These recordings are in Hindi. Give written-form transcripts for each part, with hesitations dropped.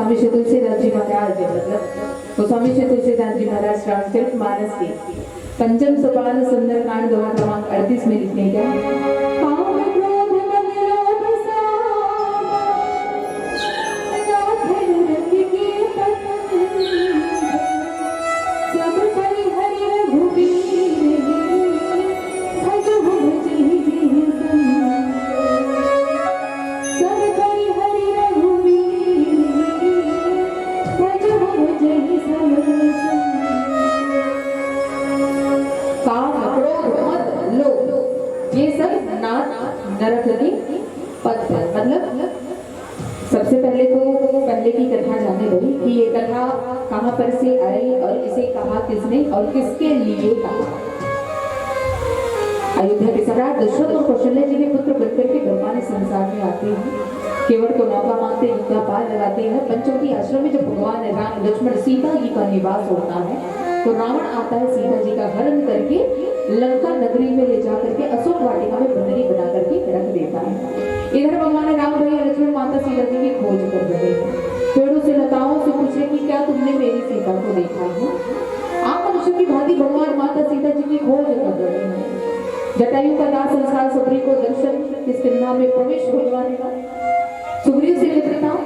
गोस्वामी श्री तुलसीदास जी महाराज गोस्वामी श्री तुलसीदास जी महाराज रामचरित मानस के पंचम सोपान सुंदरकांड दोहा क्रमांक 38 में लिखने क्या मतलब सबसे पहले तो पहले की कथा जाने लगी कि ये कथा कहां पर से आई और इसे कहा किसने और किसके लिए कहा। अयोध्या के सम्राट दशरथ और कौशल्या जी के पुत्र बनकर के ब्रह्मा ने संसार में आते हैं, केवट को नौका मानते युद्धा पार लगाते हैं। पंचवटी आश्रम में जब भगवान राम लक्ष्मण सीता जी का निवास होता है तो रावण आता है, सीता जी का हरण करके लंका नगरी में ले जाकर के अशोक वाटिका में बंदरी बना करके रख देता है। इधर भगवान राम भैया लक्ष्मण माता सीता जी की खोज कर रहे हैं, पेड़ों से लताओं से पूछे कि क्या तुमने मेरी सीता को देखा है। आप मनुष्य की भांति भगवान माता सीता जी की खोज कर रहे हैं। जटायु का दास संसार सुग्रीव को दर्शन किष्किंधा में प्रवेश भगवान का सुग्रीव से मित्रता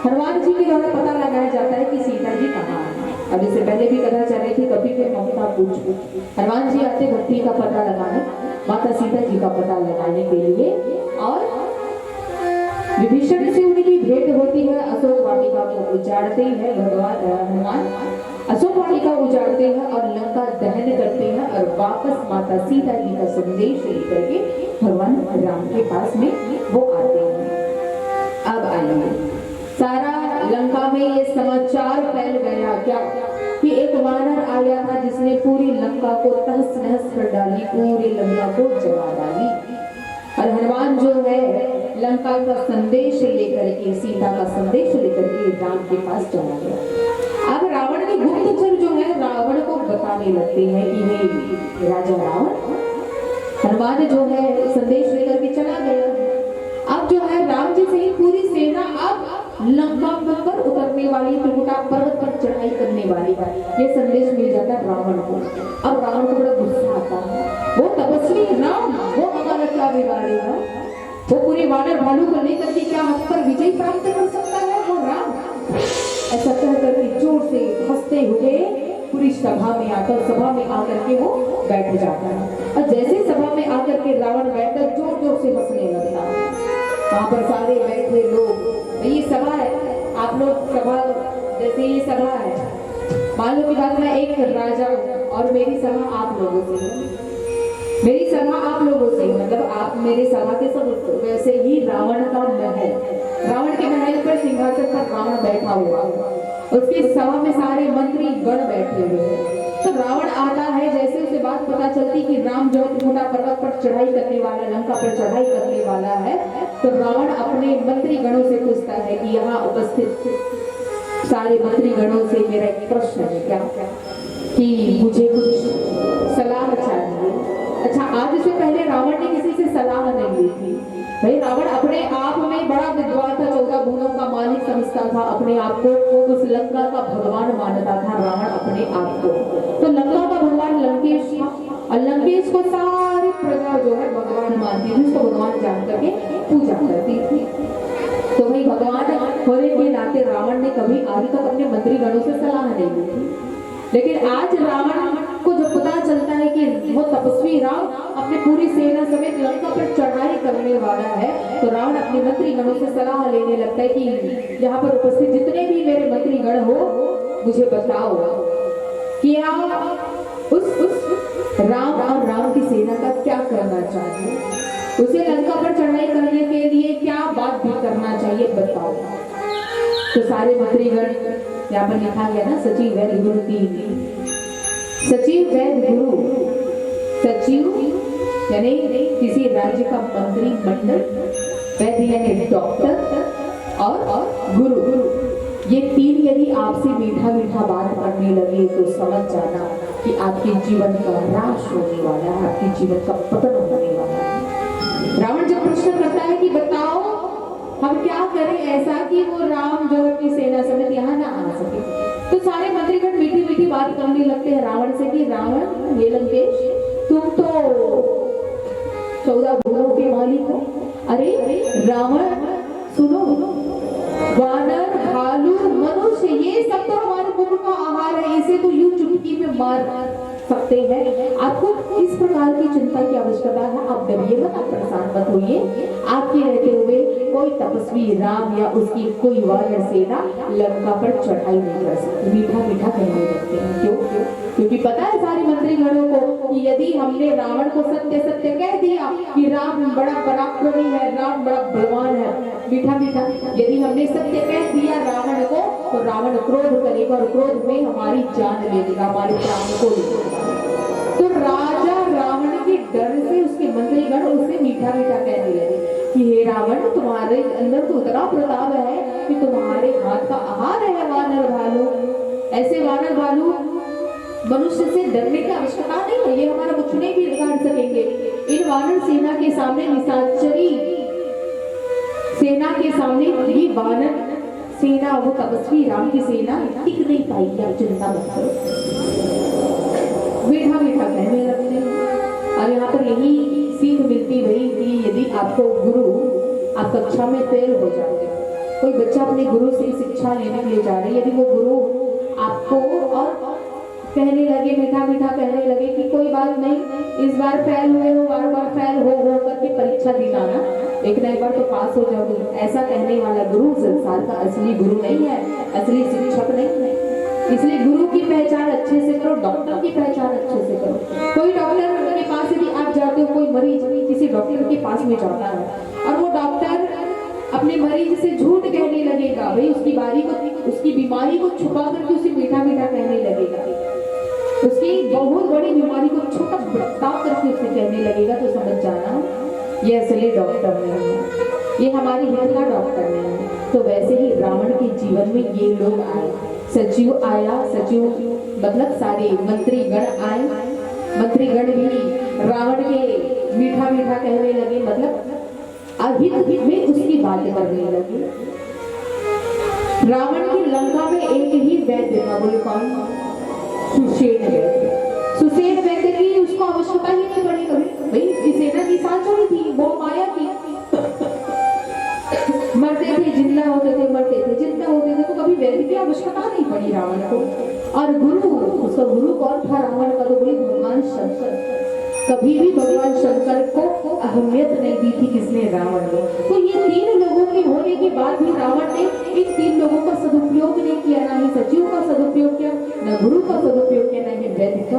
हनुमान जी के द्वारा पता लगाया जाता है कि सीता जी कहाँ है। अब इससे पहले भी कथा चल रही थी, कभी के ममता पूछ हनुमान जी आते भक्ति का पता लगाने, माता सीता जी का पता लगाने के लिए, और विभीषण से उनकी भेंट होती है। अशोक वाटिका को उजाड़ते हैं भगवान हनुमान, अशोक वाटिका उजाड़ते हैं और लंका दहन करते हैं और वापस माता सीता जी का संदेश लेकर के भगवान राम के पास में वो आते हैं। अब आइए, सारा लंका में ये समाचार फैल गया क्या कि एक वानर आया था जिसने पूरी लंका को तहस नहस कर डाली, पूरी लंका को जला डाली। और हनुमान जो है लंका का संदेश लेकर के, सीता का संदेश लेकर के राम के पास चला गया। अब रावण के गुप्तचर जो है रावण को बताने लगते हैं कि हे राजा रावण, हनुमान जो है संदेश लेकर के चला गया। अब जो है राम जी सहित पूरी सेना अब लंका पर उतरने वाली, त्रिकुटा पर्वत पर चढ़ाई करने वाली, ये संदेश मिल जाता है रावण को। अब रावण को बड़ा गुस्सा आता है, वो तपस्वी राम, वो हमारा क्या बिगाड़ेगा, वो पूरे वानर भालू को लेकर के क्या हम पर विजय प्राप्त कर सकता है वो राम। ऐसा कहकर के जोर से हंसते हुए पूरी सभा में आकर के वो बैठ जाता है। और जैसे सभा में आकर के रावण बैठकर जोर जोर से हंसने लगता है, वहां पर सारे बैठे लोग, ये सभा है, आप लोग सभा, जैसे ये सभा है, मान लो की बात मैं एक राजा और मेरी सभा आप लोगों से, मेरी सभा आप लोगों से, मतलब आप मेरे सभा के सब, वैसे ही रावण का महल, रावण के महल पर सिंहासन पर रावण बैठा हुआ, उसकी सभा में सारे मंत्री गण बैठे हुए हैं। तो रावण आता है, जैसे उसे बात पता चलती कि राम जो त्रिकुटा पर्वत पर चढ़ाई करने वाला, लंका पर चढ़ाई करने वाला है, तो रावण अपने मंत्री गणों से पूछता है कि यहाँ उपस्थित सारे मंत्री गणों से मेरा एक प्रश्न है क्या कि मुझे कुछ सलाह चाहिए। अच्छा, आज से पहले रावण ने किसी से सलाह नहीं ली थी। भाई रावण अपने आप में बड़ा विद्वान था, 14 भुवनों का मालिक समझता था अपने आप को, उस लंका का भगवान मानता था रावण अपने आप को। तो लंका का भगवान लंकेश था और लंकेश को सारी प्रजा जो है भगवान मानती थी, उसको भगवान जान करके पूजा करती थी। तो भाई भगवान होने के नाते रावण ने कभी आज तक अपने मंत्री गणों से सलाह नहीं ली थी, लेकिन आज रावण को जब पता चलता है कि वो तपस्वी राम अपने पूरी सेना समेत लंका पर चढ़ाई करने वाला है, तो रावण अपने मंत्री गणों से सलाह लेने लगता है कि यहाँ पर उपस्थित जितने भी मेरे मंत्री गण हो, मुझे बताओ कि आप उस राम और राम की सेना का क्या करना चाहिए, उसे लंका पर चढ़ाई करने के लिए क्या बात भी करना चाहिए, बताओ। तो सारे मंत्रीगण, यहाँ पर लिखा गया ना, सचिव वैद्य गुरु तीन, सचिव वैद्य गुरु, सचिव यानी किसी राज्य का मंत्री मंडल, वैद्य यानी डॉक्टर, और गुरु, ये तीन यदि आपसे मीठा मीठा बात करने लगे तो समझ जाना कि आपके जीवन का नाश होने वाला है, आपके जीवन का पतन होने वाला है। रावण जब प्रश्न करता है कि बताओ हम क्या करें ऐसा कि वो राम जो अपनी सेना समेत यहाँ ना आ सके। तो सारे मंत्रीगण मीठी मीठी बात करने लगते हैं रावण से कि रावण, हे लंकेश, तुम तो 14 भुवनों के मालिक हो। अरे रावण सुनो, वानर, भालू, मनुष्य, ये सब तो हमारे मुख का आहार है, इसे तो यूं चुटकी में मार सकते हैं। आपको इस प्रकार की चिंता की आवश्यकता है, आप डरिए मत, आप परेशान मत होइए। आपके रहते हुए कोई तपस्वी राम या उसकी कोई वानर सेना लंका पर चढ़ाई नहीं कर सकती। मीठा मीठा कहने लगते हैं। क्यों? क्योंकि पता है सारे मंत्रीगणों को कि यदि हमने रावण को सत्य सत्य कह दिया कि राम बड़ा पराक्रमी है, राम बड़ा बलवान है, मीठा मीठा यदि हमने सत्य कह दिया रावण को, तो रावण क्रोध करेगा और क्रोध में हमारी जान ले लेगा, हमारे प्राण को ले लेगा। तो राजा रावण के डर से उसके मंत्रीगण उससे मीठा मीठा कहने लगे कि हे रावण, तुम्हारे अंदर तो इतना प्रताप है कि तुम्हारे हाथ का आहार है वानर भालू। ऐसे वानर भालू मनुष्य से डरने की आवश्यकता नहीं है, ये हमारा कुछ नहीं भी बिगाड़ सकेंगे। इन वानर सेना के सामने, निशाचरी सेना के सामने ये वानर सेना, वो तपस्वी राम की सेना टिक नहीं पाएगी। आप चिंता मत करो। मीठा मीठा कहने लगते हैं। और यहाँ पर यही सीख मिलती रही कि यदि आपको गुरु, आप कक्षा में फेल हो जाते, कोई बच्चा अपने गुरु से शिक्षा लेने के लिए जा रही है, यदि वो गुरु आपको और कहने लगे, मीठा मीठा कहने लगे कि कोई बात नहीं, इस बार फेल हुए हो, बार बार फेल हो करके परीक्षा दिलाना, एक ना एक बार तो पास हो जाओगे, ऐसा कहने वाला गुरु संसार का असली गुरु नहीं है, असली शिक्षक नहीं है। इसलिए गुरु की पहचान अच्छे से करो, डॉक्टर की पहचान अच्छे से करो। कोई डॉक्टर के पास यदि आप जाते हो, कोई मरीज किसी डॉक्टर के पास में जाता है और वो डॉक्टर अपने मरीज से झूठ कहने लगेगा, भाई उसकी उसकी बीमारी को छुपा करके उसे मीठा मीठा कहने लगेगा, उसकी बहुत बड़ी बीमारी को छोटा बर्ताव करके उसे कहने लगेगा, तो समझ जाना ये असली डॉक्टर नहीं है, ये हमारी हित का डॉक्टर नहीं है। तो वैसे ही रावण के जीवन में ये लोग आए, सचिव आया, सचिव मतलब सारे मंत्रीगण आए, मंत्रीगण भी रावण के मीठा मीठा कहने लगे, मतलब अहित में उसकी बातें करने लगे। रावण की लंका में एक ही वैद्य था, बोले कौन? सुषेण वैद्य। सुषेण वैद्य की उसको आवश्यकता ही नहीं पड़ी कभी, भाई इसकी सेना की साथ छोड़ी थी, वो माया की मरते थे जिंदा होते थे, मरते थे जिंदा होते थे, तो कभी वैद्य की आवश्यकता नहीं पड़ी रावण को। और गुरु, उसका गुरु कौन था रावण का? तो बोले भगवान शंकर। कभी भी भगवान शंकर को अहमियत नहीं दी थी किसने? रावण ने। तो ये 3 लोगों के होने के बाद भी रावण ने इन 3 लोगों का सदुपयोग नहीं किया, ना ही सचिव का सदुपयोग किया, न गुरु का सदुपयोग किया, न ही वैद्य का